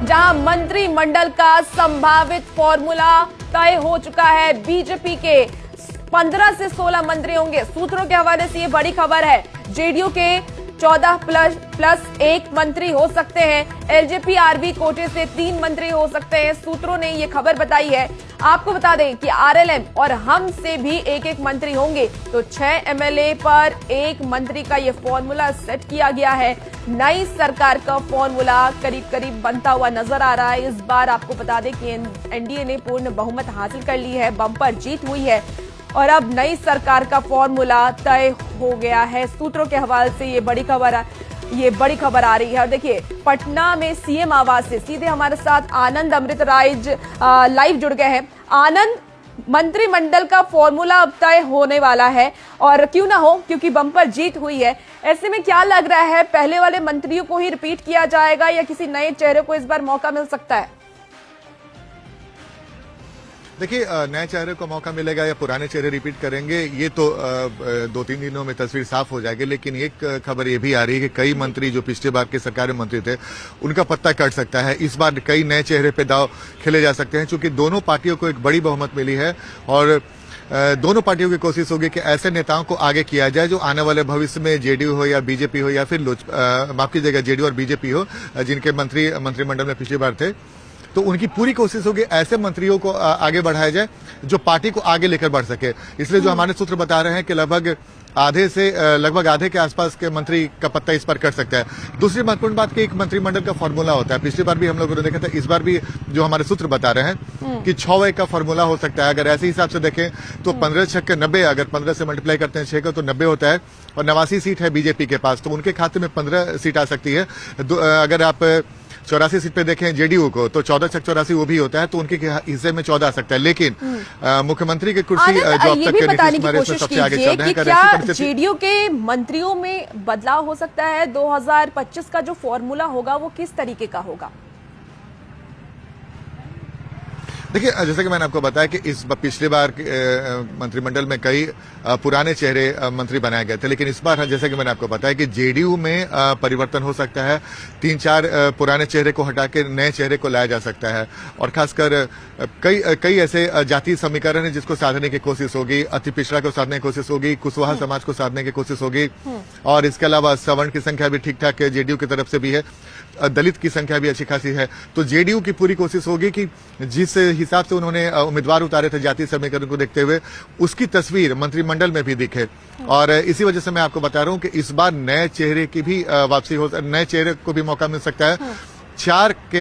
जहां मंत्रिमंडल का संभावित फॉर्मूला तय हो चुका है। बीजेपी के 15 से 16 मंत्री होंगे। सूत्रों के हवाले से ये बड़ी खबर है। जेडीयू के 14 प्लस 1 मंत्री हो सकते हैं। एलजेपी आरबी कोटे से 3 मंत्री हो सकते हैं। सूत्रों ने ये खबर बताई है। आपको बता दें कि आरएलएम और हम से भी एक मंत्री होंगे, तो 6 एमएलए पर 1 मंत्री का ये फॉर्मूला सेट किया गया है। नई सरकार का फॉर्मूला करीब करीब बनता हुआ नजर आ रहा है। इस बार आपको बता दें कि एनडीए ने पूर्ण बहुमत हासिल कर ली है, बम्पर जीत हुई है और अब नई सरकार का फॉर्मूला तय हो गया है। सूत्रों के हवाले से ये बड़ी खबर आ रही है। और देखिए, पटना में सीएम आवास से सीधे हमारे साथ आनंद अमृतराज लाइव जुड़ गए हैं। आनंद, मंत्रिमंडल का फॉर्मूला अब तय होने वाला है और क्यों ना हो, क्योंकि बम्पर जीत हुई है। ऐसे में क्या लग रहा है, पहले वाले मंत्रियों को ही रिपीट किया जाएगा या किसी नए चेहरे को इस बार मौका मिल सकता है? देखिए, नए चेहरे को मौका मिलेगा या पुराने चेहरे रिपीट करेंगे, ये तो 2-3 दिनों में तस्वीर साफ हो जाएगी। लेकिन एक खबर ये भी आ रही है कि कई मंत्री जो पिछले बार के सरकारी मंत्री थे, उनका पत्ता कट सकता है। इस बार कई नए चेहरे पे दांव खेले जा सकते हैं, क्योंकि दोनों पार्टियों को एक बड़ी बहुमत मिली है और दोनों पार्टियों की कोशिश होगी कि ऐसे नेताओं को आगे किया जाए जो आने वाले भविष्य में जेडीयू हो या बीजेपी हो या फिर माफ कीजिएगा जेडीयू और बीजेपी हो, जिनके मंत्रिमंडल में पिछली बार थे, तो उनकी पूरी कोशिश होगी ऐसे मंत्रियों को आगे बढ़ाया जाए जो पार्टी को आगे लेकर बढ़ सके। इसलिए जो हमारे सूत्र बता रहे हैं कि लगभग आधे के आसपास के मंत्री का पत्ता इस पर कर सकता है। दूसरी महत्वपूर्ण बात कि एक मंत्रिमंडल का फॉर्मूला होता है। पिछली बार भी हम लोगों ने देखा था, इस बार भी जो हमारे सूत्र बता रहे हैं कि 6 का फॉर्मूला हो सकता है। अगर ऐसे हिसाब से देखें तो 15 छक्के 90, अगर 15 से मल्टीप्लाई करते हैं 6 का तो 90 होता है और 89 सीट है बीजेपी के पास, तो उनके खाते में 15 सीट आ सकती है। अगर आप 84 सीट पे देखें जेडीयू को, तो 14 छक 84 वो भी होता है, तो उनके हिस्से में 14 आ सकता है। लेकिन मुख्यमंत्री की कुर्सी जो अब तक नीतीश कुमार इसमें सबसे आगे चल रहे हैं। क्या जेडीयू के मंत्रियों में बदलाव हो सकता है? 2025 का जो फॉर्मूला होगा वो किस तरीके का होगा? देखिए, जैसे कि मैंने आपको बताया कि पिछले बार मंत्रिमंडल में कई पुराने चेहरे मंत्री बनाए गए थे, लेकिन इस बार जैसे कि मैंने आपको बताया कि जेडीयू में परिवर्तन हो सकता है। 3-4 पुराने चेहरे को हटा के नए चेहरे को लाया जा सकता है और खासकर कई ऐसे जातीय समीकरण है जिसको साधने की कोशिश होगी। अति पिछड़ा को साधने की कोशिश होगी, कुशवाहा समाज को साधने की कोशिश होगी और इसके अलावा सवर्ण की संख्या भी ठीक ठाक है, जेडीयू की तरफ से भी है, दलित की संख्या भी अच्छी खासी है। तो जेडीयू की पूरी कोशिश होगी कि जिस हिसाब से उन्होंने उम्मीदवार उतारे थे जातीय समीकरण को देखते हुए, उसकी तस्वीर मंत्रिमंडल में भी दिखे। और इसी वजह से मैं आपको बता रहा हूं कि इस बार नए चेहरे की भी वापसी हो, नए चेहरे को भी मौका मिल सकता है। 4 के